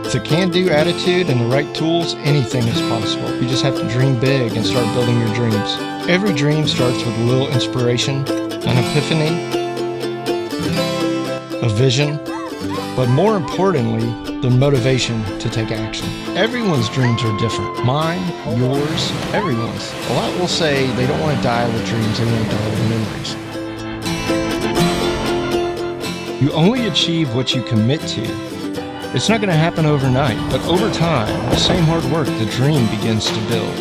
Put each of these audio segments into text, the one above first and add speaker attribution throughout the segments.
Speaker 1: With a can-do attitude and the right tools, anything is possible. You just have to dream big and start building your dreams. Every dream starts with a little inspiration, an epiphany, a vision, but more importantly, the motivation to take action. Everyone's dreams are different. Mine, yours, everyone's. A lot will say they don't want to die with dreams, they want to die with memories. You only achieve what you commit to. It's not going to happen overnight, but over time, the same hard work, the dream begins to build.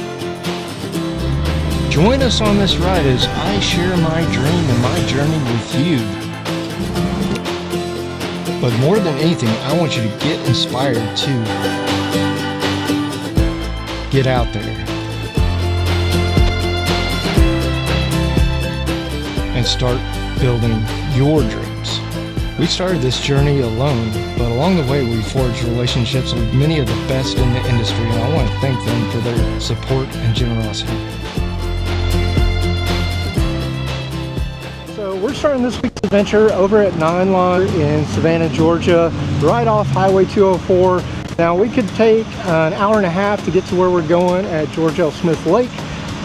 Speaker 1: Join us on this ride as I share my dream and my journey with you. But more than anything, I want you to get inspired too. Get out there and start building your dreams. We started this journey alone, but along the way we forged relationships with many of the best in the industry, and I want to thank them for their support and generosity. So we're starting this week's adventure over at 9 Line in Savannah, Georgia, right off Highway 204. Now we could take an hour and a half to get to where we're going at George L. Smith Lake,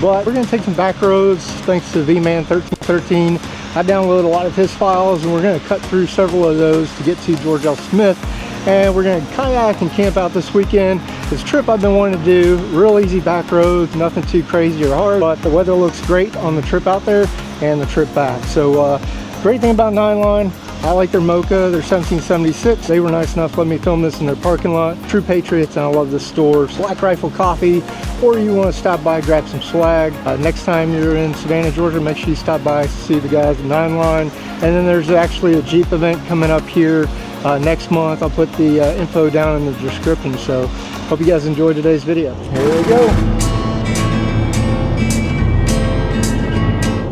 Speaker 1: but we're going to take some back roads thanks to V-Man1313. I downloaded a lot of his files, and we're going to cut through several of those to get to George L. Smith. And we're going to kayak and camp out this weekend. This trip I've been wanting to do, real easy back roads, nothing too crazy or hard, but the weather looks great on the trip out there and the trip back. So great thing about 9 Line, I like their Mocha, their 1776. They were nice enough to let me film this in their parking lot. True patriots, and I love this store. Black Rifle Coffee, or you want to stop by, grab some swag. Next time you're in Savannah, Georgia, make sure you stop by to see the guys at 9 Line. And then there's actually a Jeep event coming up here next month. I'll put the info down in the description. So hope you guys enjoyed today's video. Here we go.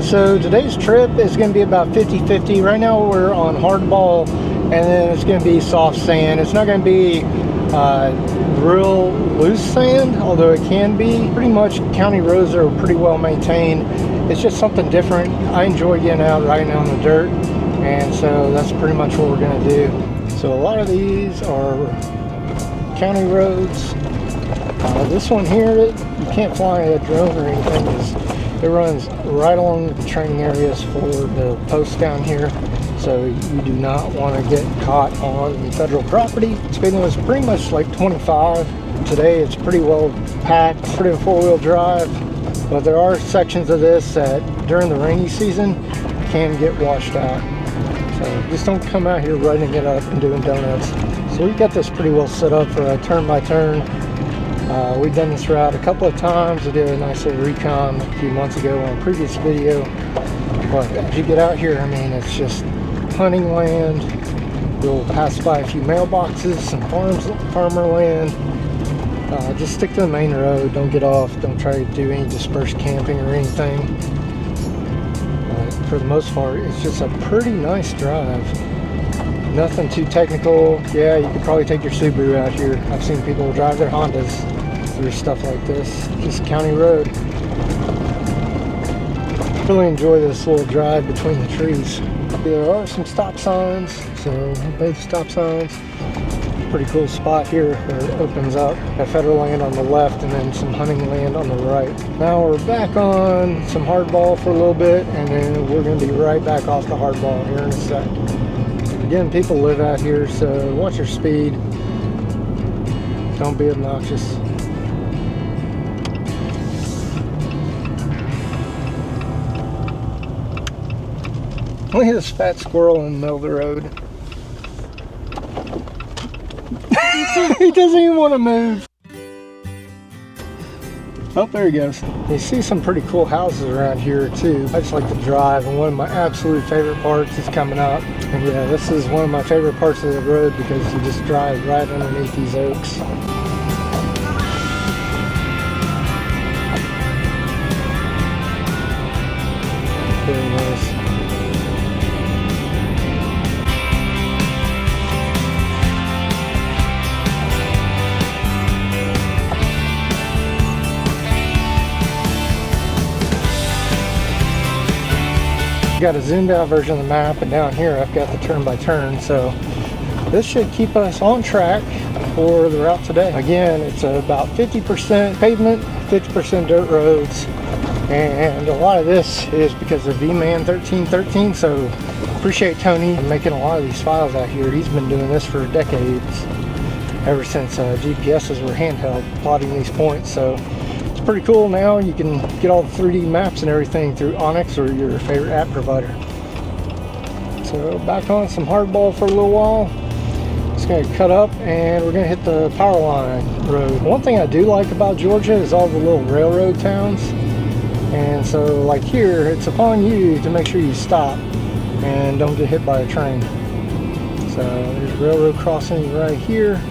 Speaker 1: So today's trip is going to be about 50-50. Right now we're on hardball, and then it's going to be soft sand. It's not going to be real loose sand, although it can be. Pretty much county roads are pretty well maintained. It's just something different. I enjoy getting out, riding on the dirt, and so that's pretty much what we're going to do. So a lot of these are county roads. This one here, you can't fly a drone or anything. It runs right along the training areas for the posts down here, so you do not want to get caught on federal property. Speed limit is pretty much like 25. Today it's pretty well packed, pretty four-wheel drive, but there are sections of this that during the rainy season can get washed out. So just don't come out here riding it up and doing donuts. So we've got this pretty well set up for a turn-by-turn. We've done this route a couple of times. I did a nice little recon a few months ago on a previous video. But as you get out here, I mean, it's just hunting land. You'll pass by a few mailboxes, some farmer land. Just stick to the main road. Don't get off. Don't try to do any dispersed camping or anything. For the most part, it's just a pretty nice drive. Nothing too technical. Yeah, you could probably take your Subaru out here. I've seen people drive their Hondas through stuff like this. Just county road. Really enjoy this little drive between the trees. There are some stop signs, so big stop signs. Pretty cool spot here where it opens up. Got federal land on the left and then some hunting land on the right. Now we're back on some hardball for a little bit, and then we're going to be right back off the hardball here in a sec. Again, people live out here, so watch your speed. Don't be obnoxious. Look at this fat squirrel in the middle of the road. He doesn't even want to move. Oh, there he goes. You see some pretty cool houses around here too. I just like to drive, and one of my absolute favorite parts is coming up. And yeah, this is one of my favorite parts of the road because you just drive right underneath these oaks. Very nice. Got a zoomed out version of the map, and down here I've got the turn by turn, so this should keep us on track for the route today. Again, it's about 50% pavement, 50% dirt roads, and a lot of this is because of V-Man 1313, so appreciate Tony making a lot of these files out here. He's been doing this for decades, ever since GPSs were handheld, plotting these points. So it's pretty cool now. You can get all the 3D maps and everything through Onyx or your favorite app provider. So back on some hardball for a little while. It's going to cut up and we're going to hit the power line road. One thing I do like about Georgia is all the little railroad towns. And so like here, it's upon you to make sure you stop and don't get hit by a train. So there's railroad crossing right here.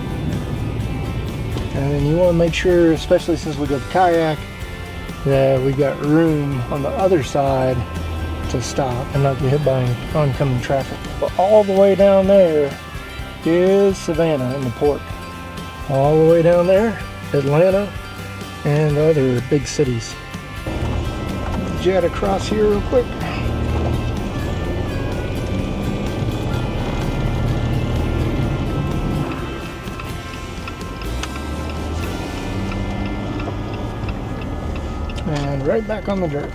Speaker 1: And then you want to make sure, especially since we go to Kayak, that we got room on the other side to stop and not get hit by oncoming traffic. But all the way down there is Savannah in the port. All the way down there, Atlanta and other big cities. Jet across here real quick. And right back on the dirt.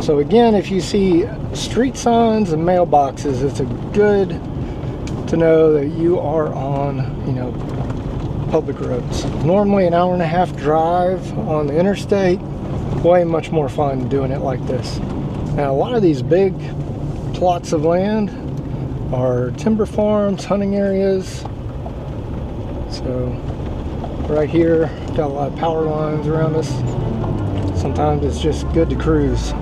Speaker 1: So again, if you see street signs and mailboxes, it's a good to know that you are on, public roads. Normally an hour and a half drive on the interstate, way much more fun doing it like this. Now a lot of these big plots of land are timber farms, hunting areas. So right here, got a lot of power lines around us. Sometimes it's just good to cruise.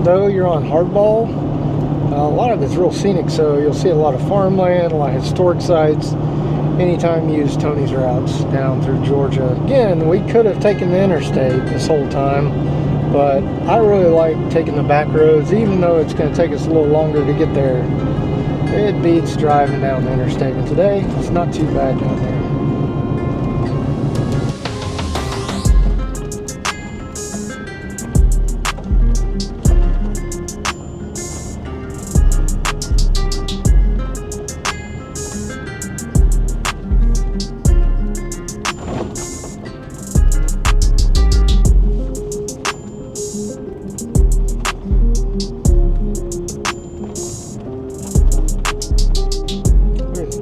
Speaker 1: Though you're on hardball, a lot of it's real scenic, so you'll see a lot of farmland, a lot of historic sites anytime you use Tony's routes down through Georgia. Again, we could have taken the interstate this whole time, but I really like taking the back roads, even though it's going to take us a little longer to get there. It beats driving down the interstate, and today it's not too bad down there.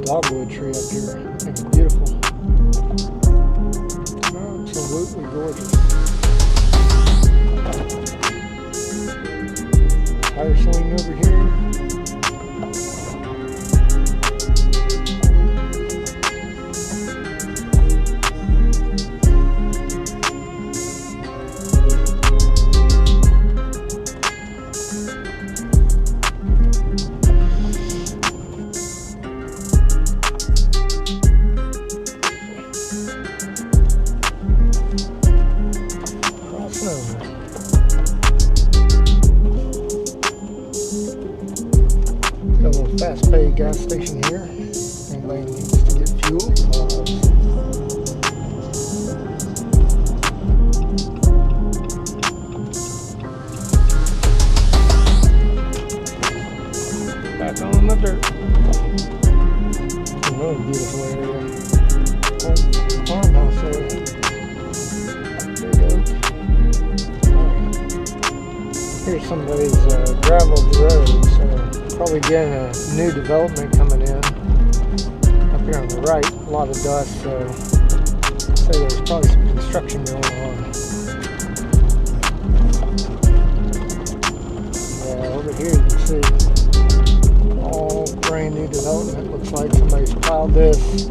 Speaker 1: Dogwood tree up here. I think it's beautiful. Absolutely gorgeous. Tire swing over here. Fast pay gas station here. Anybody needs to get fuel. Back on the dirt. Another beautiful area. Farmhouse area. There you go. Here's somebody's gravel road. So probably getting a new development coming in up here on the bright, a lot of dust, so I'd say there's probably some construction going on. Yeah, over here you can see all brand new development. Looks like somebody's plowed this,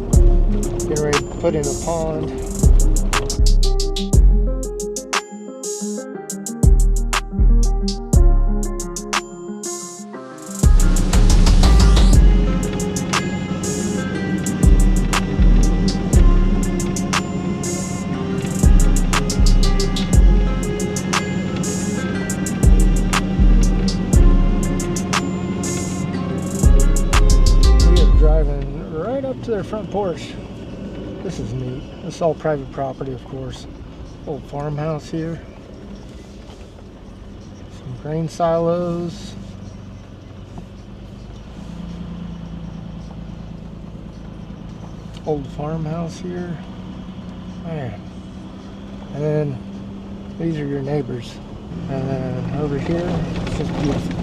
Speaker 1: getting ready to put in a pond. Driving right up to their front porch. This is neat. This is all private property, of course. Old farmhouse here. Some grain silos. Old farmhouse here. Man. And then these are your neighbors. And then over here, it's just beautiful.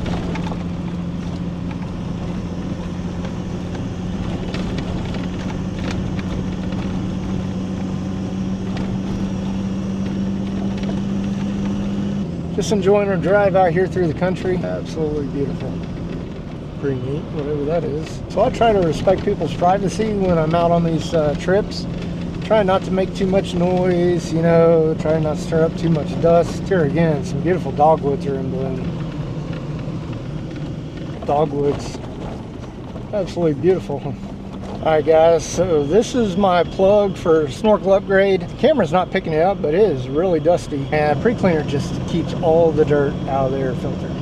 Speaker 1: Just enjoying our drive out here through the country. Absolutely beautiful. Pretty neat, whatever that is. So I try to respect people's privacy when I'm out on these trips. Try not to make too much noise, you know, try not to stir up too much dust. Here again, some beautiful dogwoods are in bloom. Dogwoods. Absolutely beautiful. Alright guys, so this is my plug for snorkel upgrade. The camera's not picking it up, but it is really dusty. And pre-cleaner just keeps all the dirt out of the air filter.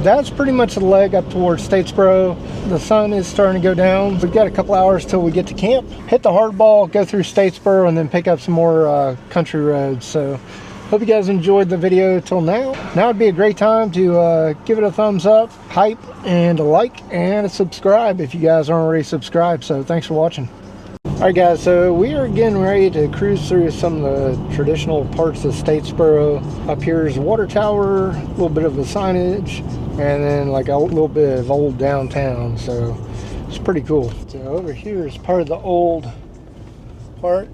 Speaker 1: That's pretty much the leg up towards Statesboro. The sun is starting to go down. We've got a couple hours till we get to camp. Hit the hardball, go through Statesboro, and then pick up some more country roads. So hope you guys enjoyed the video till now. Now would be a great time to give it a thumbs up, hype, and a like, and a subscribe if you guys aren't already subscribed. So thanks for watching. Alright guys, so we are getting ready to cruise through some of the traditional parts of Statesboro. Up here is a water tower, a little bit of a signage, and then like a little bit of old downtown, so it's pretty cool. So over here is part of the old part,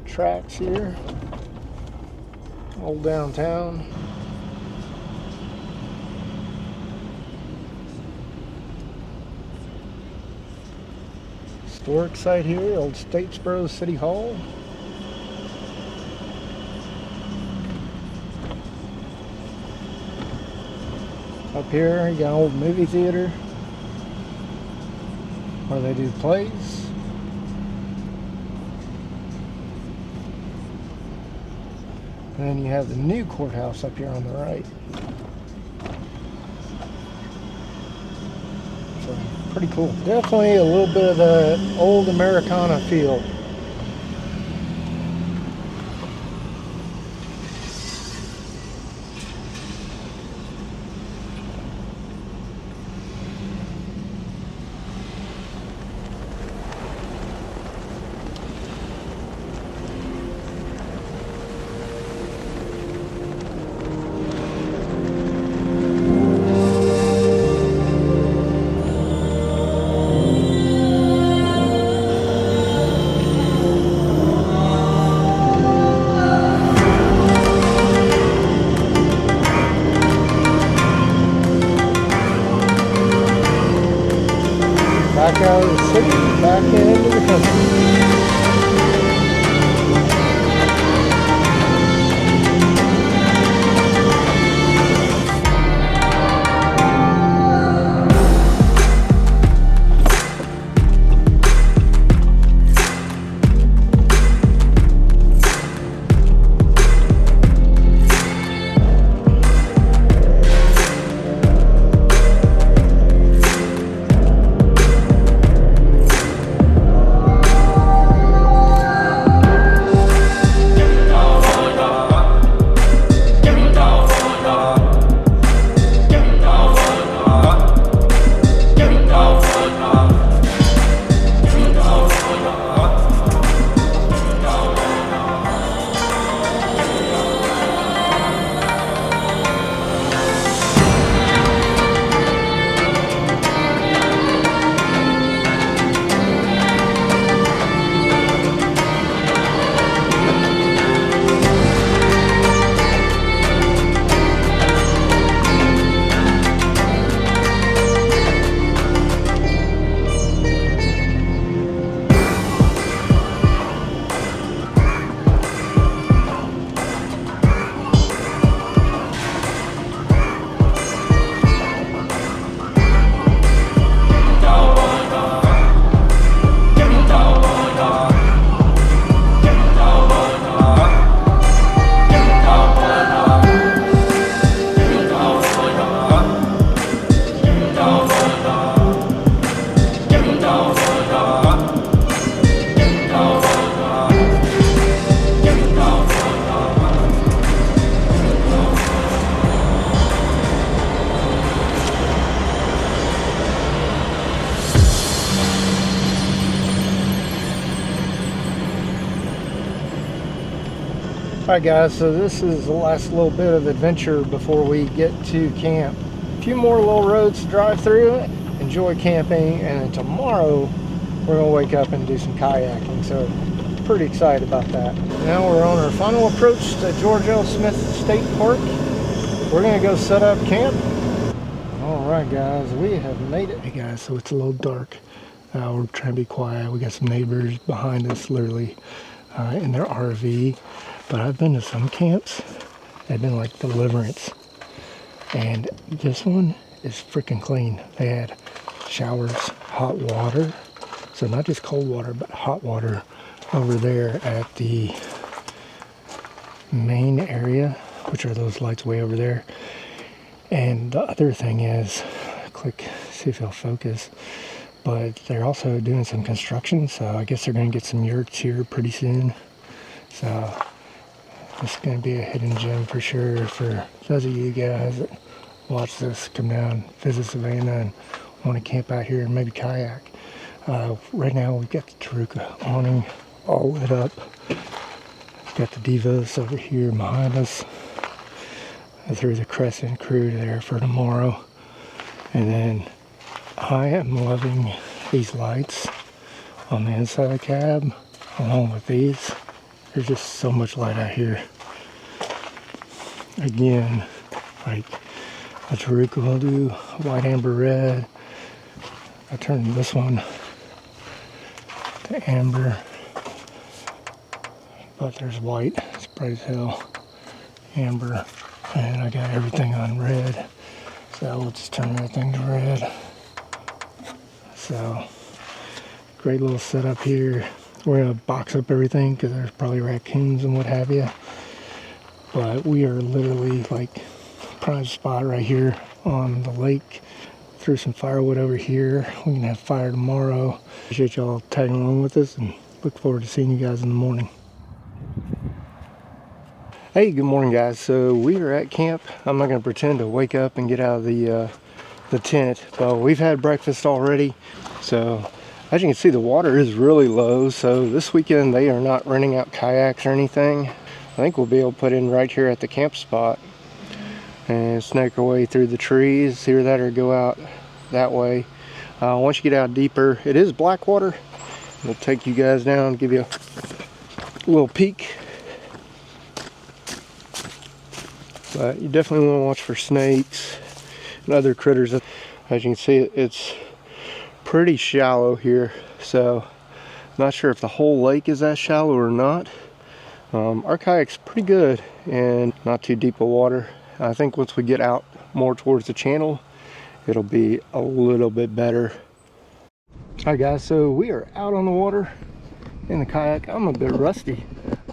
Speaker 1: tracks here, old downtown. work site here, old Statesboro City Hall. Up here, you got an old movie theater where they do plays. And then you have the new courthouse up here on the right. So, pretty cool. Definitely a little bit of the old Americana feel. Back out of the city, back into the country. Alright guys, so this is the last little bit of adventure before we get to camp. A few more little roads to drive through, enjoy camping, and then tomorrow we're going to wake up and do some kayaking. So pretty excited about that. Now we're on our final approach to George L. Smith State Park. We're going to go set up camp. Alright guys, we have made it. Hey guys, so it's a little dark. We're trying to be quiet. We got some neighbors behind us literally in their RV. But I've been to some camps that have been like Deliverance, and this one is freaking clean. They had showers, hot water, so not just cold water, but hot water over there at the main area, which are those lights way over there. And the other thing is, click, see if it'll focus, but they're also doing some construction, so I guess they're going to get some yurts here pretty soon. So it's going to be a hidden gem for sure for those of you guys that watch this, come down, visit Savannah, and want to camp out here and maybe kayak. Right now we've got the Taruka awning all lit up. Got the Divas over here behind us. I threw the Crescent crew there for tomorrow. And then I am loving these lights on the inside of the cab along with these. There's just so much light out here. Again, like a Taruka will do, white, amber, red. I turned this one amber, but there's white. It's bright as hell. Amber, and I got everything on red, so we'll just turn everything to red. So great little setup here. We're gonna box up everything because there's probably raccoons and what have you, but we are literally like prime spot right here on the lake. Threw some firewood over here. We can have fire tomorrow. Appreciate y'all tagging along with us and look forward to seeing you guys in the morning. Hey, good morning guys. So we are at camp. I'm not going to pretend to wake up and get out of the tent, but we've had breakfast already. So as you can see, the water is really low. So this weekend they are not renting out kayaks or anything. I think we'll be able to put in right here at the camp spot and snake our way through the trees, either that or go out that way. Once you get out deeper, it is Blackwater. We'll take you guys down, give you a little peek. But you definitely want to watch for snakes and other critters. As you can see, it's pretty shallow here, so I'm not sure if the whole lake is that shallow or not. Our kayak's pretty good and not too deep of water. I think once we get out more towards the channel, it'll be a little bit better. Alright guys, so we are out on the water in the kayak. I'm a bit rusty,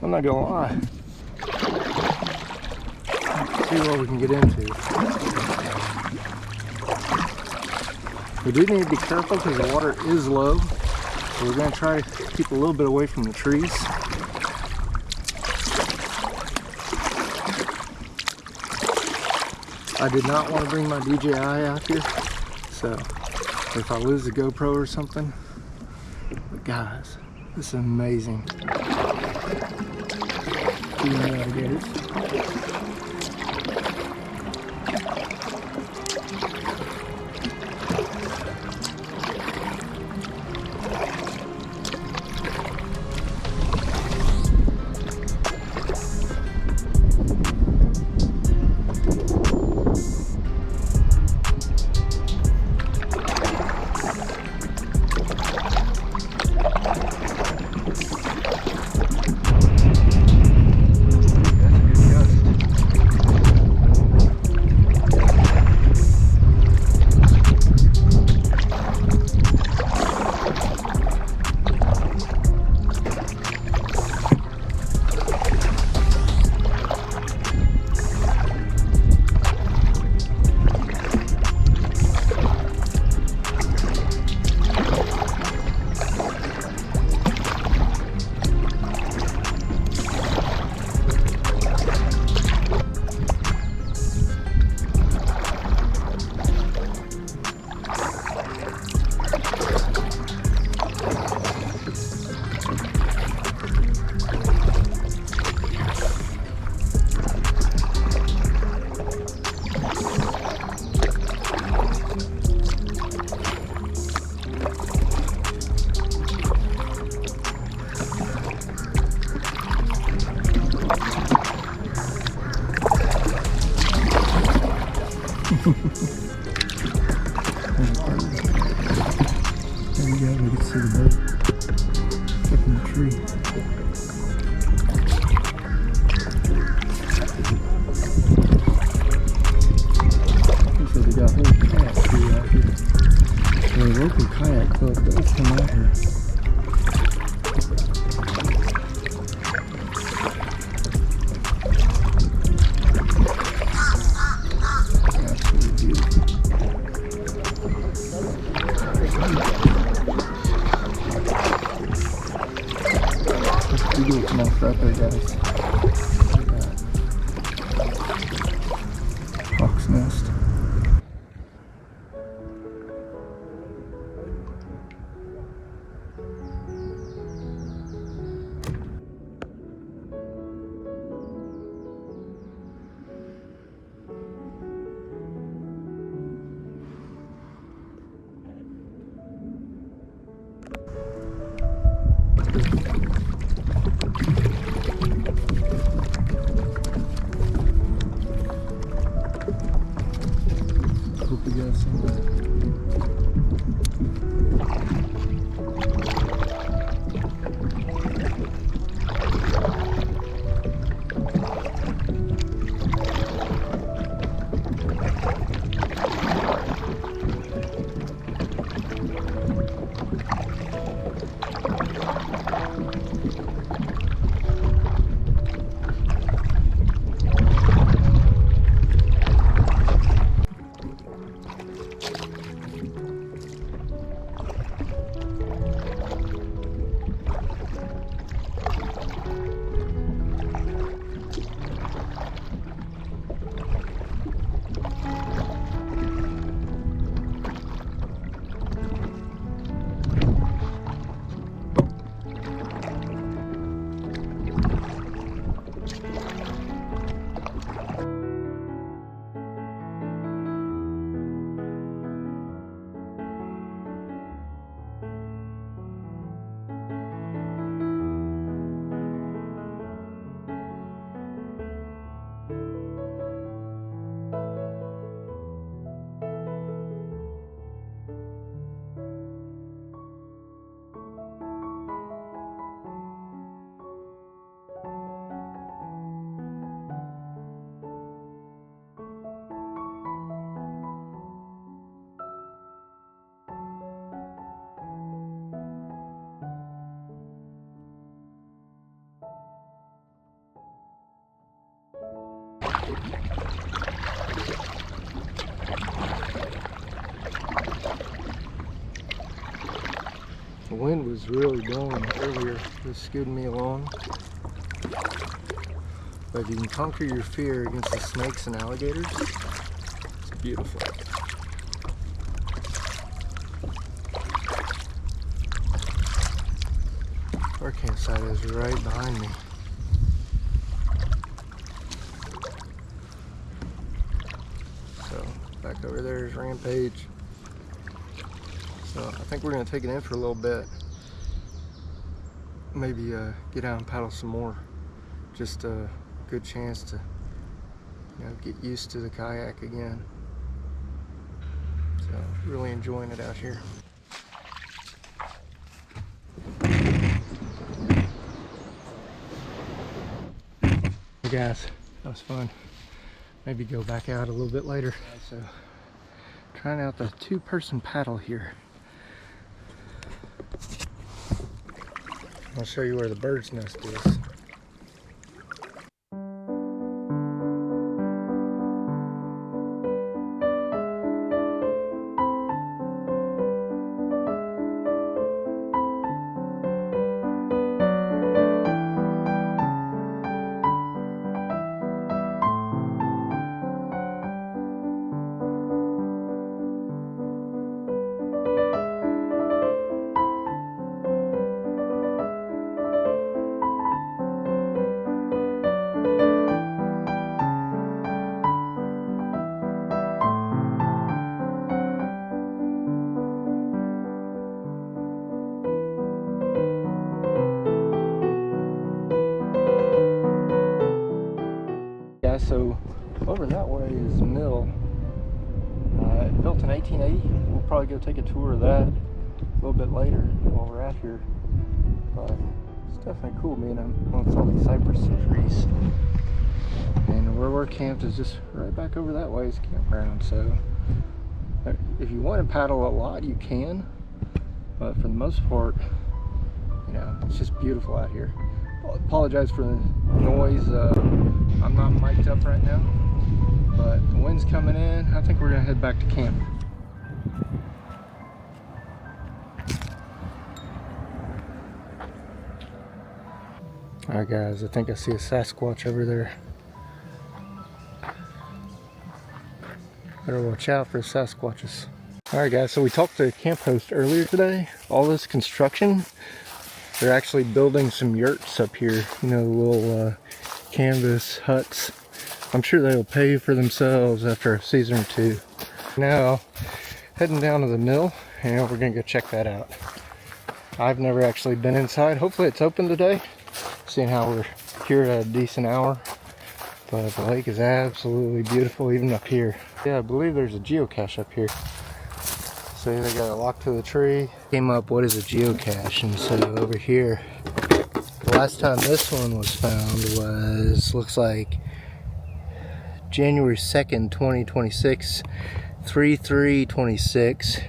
Speaker 1: I'm not gonna lie. Let's see what we can get into. We do need to be careful because the water is low. So we're gonna try to keep a little bit away from the trees. I did not want to bring my DJI out here, so if I lose the GoPro or something. But guys, this is amazing. Alligators. There we go, we can see the bird up in the tree. Looks like they got whole kayak crew out here. The local kayak club does come out here. Eagle's nest right there, guys. Look at that. Hawk's nest. Hope you guys saw that. The wind was really blowing earlier, just scooting me along. But if you can conquer your fear against the snakes and alligators, it's beautiful. Our campsite is right behind me. So, back over there is Rampage. So I think we're going to take it in for a little bit. Maybe get out and paddle some more. Just a good chance to, get used to the kayak again. So really enjoying it out here. Hey guys, that was fun. Maybe go back out a little bit later. So trying out the two-person paddle here. I'll show you where the bird's nest is. So over that way is Mill. Built in 1880. We'll probably go take a tour of that a little bit later while we're out here. But it's definitely cool being amongst all these cypress trees. And where we're camped is just right back over that way is campground. So if you want to paddle a lot, you can. But for the most part, it's just beautiful out here. I apologize for the noise. I'm not mic'd up right now, but the wind's coming in. I think we're gonna head back to camp. Alright guys, I think I see a Sasquatch over there. Better watch out for Sasquatches. Alright guys, so we talked to the camp host earlier today. All this construction, they're actually building some yurts up here, little canvas huts. I'm sure they'll pay for themselves after a season or two. Now, heading down to the mill, and we're gonna go check that out. I've never actually been inside. Hopefully it's open today, seeing how we're here at a decent hour. But the lake is absolutely beautiful, even up here. Yeah, I believe there's a geocache up here. So they got it locked to the tree. Came up, what is a geocache? And so over here, the last time this one was found was, looks like January 2nd, 2026, 3/3/26.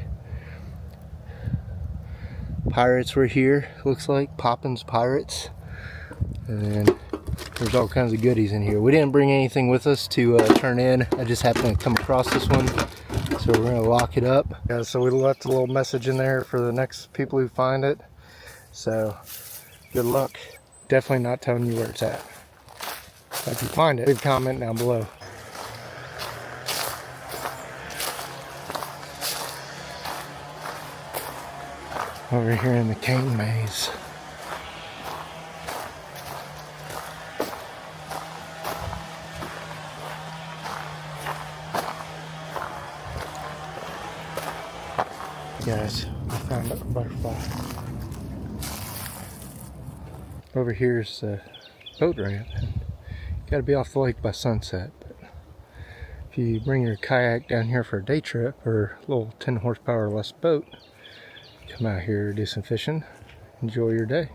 Speaker 1: Pirates were here, looks like, Poppins Pirates. And then there's all kinds of goodies in here. We didn't bring anything with us to turn in. I just happened to come across this one. So we're gonna lock it up. Yeah, so we left a little message in there for the next people who find it. So good luck. Definitely not telling you where it's at. But if you find it, leave a comment down below. Over here in the cane maze. Guys, I found a butterfly. Over here's the boat ramp. You gotta be off the lake by sunset. But if you bring your kayak down here for a day trip or a little 10 horsepower or less boat, come out here, do some fishing, enjoy your day.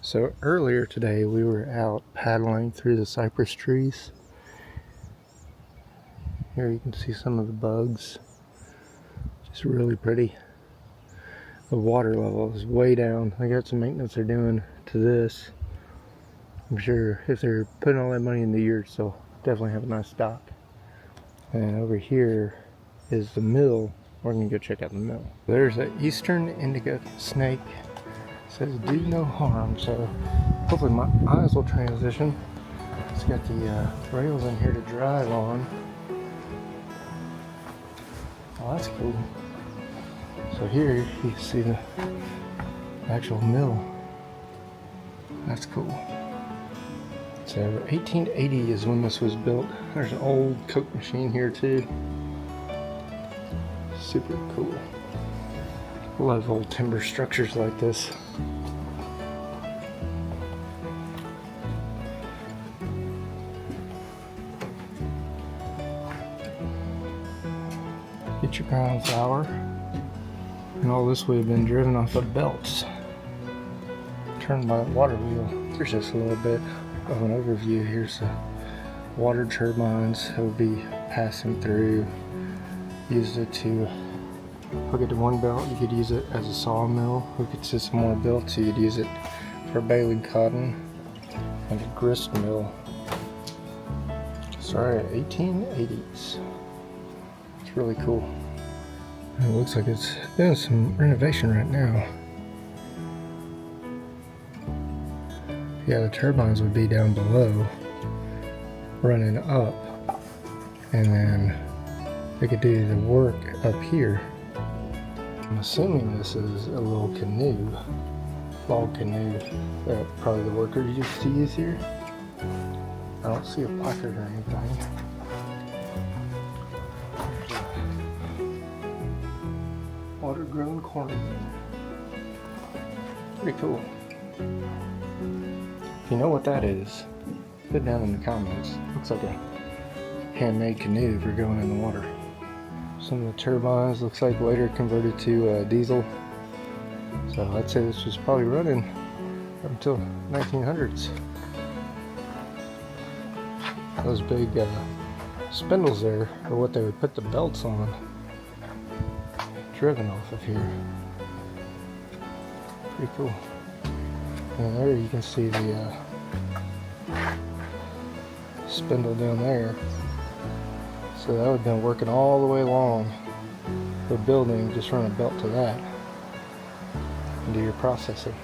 Speaker 1: So earlier today we were out paddling through the cypress trees. Here you can see some of the bugs. Just really pretty. The water level is way down. They got some maintenance they're doing to this. I'm sure if they're putting all that money in the yurts, they'll definitely have a nice dock. And over here is the mill. We're gonna go check out the mill. There's an eastern indigo snake. It says do no harm, so hopefully my eyes will transition. It's got the rails in here to drive on. Oh, that's cool. So here you can see the actual mill. That's cool. So 1880 is when this was built. There's an old Coke machine here too. Super cool. A lot of old timber structures like this. Get your ground flour. And all this would have been driven off of belts. Turned by a water wheel. Here's just a little bit of an overview. Here's the water turbines that would be passing through. Used it to hook it to one belt. You could use it as a sawmill. Hook it to some more belts. So you could use it for baling cotton and a grist mill. Sorry, 1880s. It's really cool. It looks like it's doing some renovation right now. Yeah, the turbines would be down below, running up, and then they could do the work up here. I'm assuming this is a little canoe, log canoe, that probably the workers used to use here. I don't see a placard or anything. Water grown corn. Pretty cool. If you know what that is, put it down in the comments. Looks like a handmade canoe if you're going in the water. Some of the turbines looks like later converted to diesel. So I'd say this was probably running up until 1900s. Those big spindles there are what they would put the belts on. Driven off of here. Pretty cool. And there you can see the spindle down there. So that would have been working all the way along the building. Just run a belt to that and do your processing.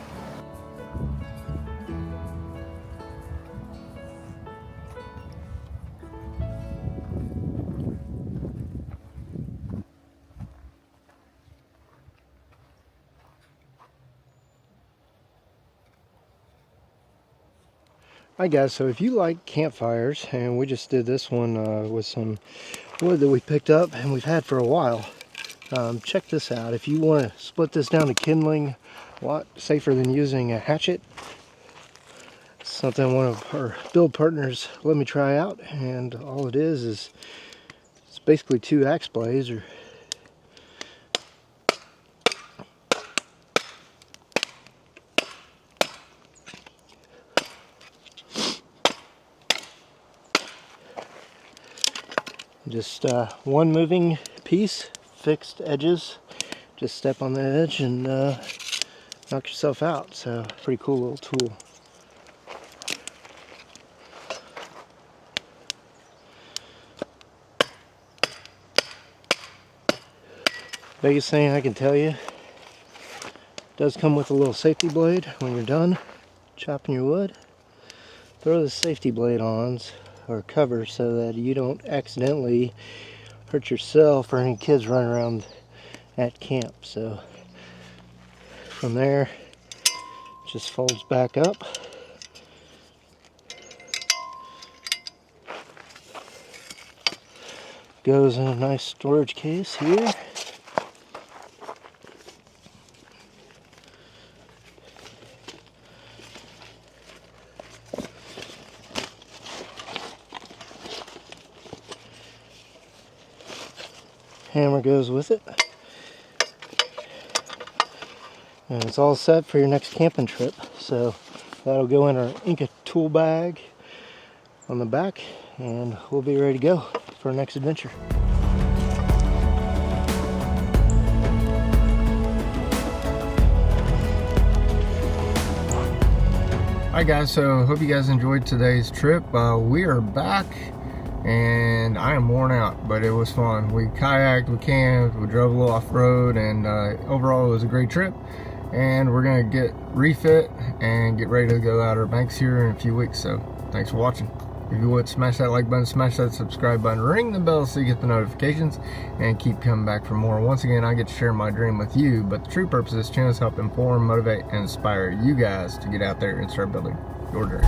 Speaker 1: Hi guys, so if you like campfires, and we just did this one with some wood that we picked up and we've had for a while, check this out. If you want to split this down to kindling, a lot safer than using a hatchet. Something one of our build partners let me try out, and all it is it's basically 2 axe blades, or just one moving piece, fixed edges. Just step on the edge and knock yourself out. So pretty cool little tool. Biggest thing I can tell you, it does come with a little safety blade. When you're done chopping your wood, throw the safety blade on, or cover, so that you don't accidentally hurt yourself or any kids running around at camp. So from there, it just folds back up. Goes in a nice storage case here. Hammer goes with it, and it's all set for your next camping trip. So that'll go in our Inca tool bag on the back, and we'll be ready to go for our next adventure. Hi guys, so hope you guys enjoyed today's trip. We are back and I am worn out, but it was fun. We kayaked, we camped, we drove a little off-road, and overall it was a great trip. And we're gonna get refit and get ready to go out our banks here in a few weeks. So thanks for watching. If you would, smash that like button, smash that subscribe button, ring the bell so you get the notifications, and keep coming back for more. Once again, I get to share my dream with you, but the true purpose of this channel is to help inform, motivate, and inspire you guys to get out there and start building your dream.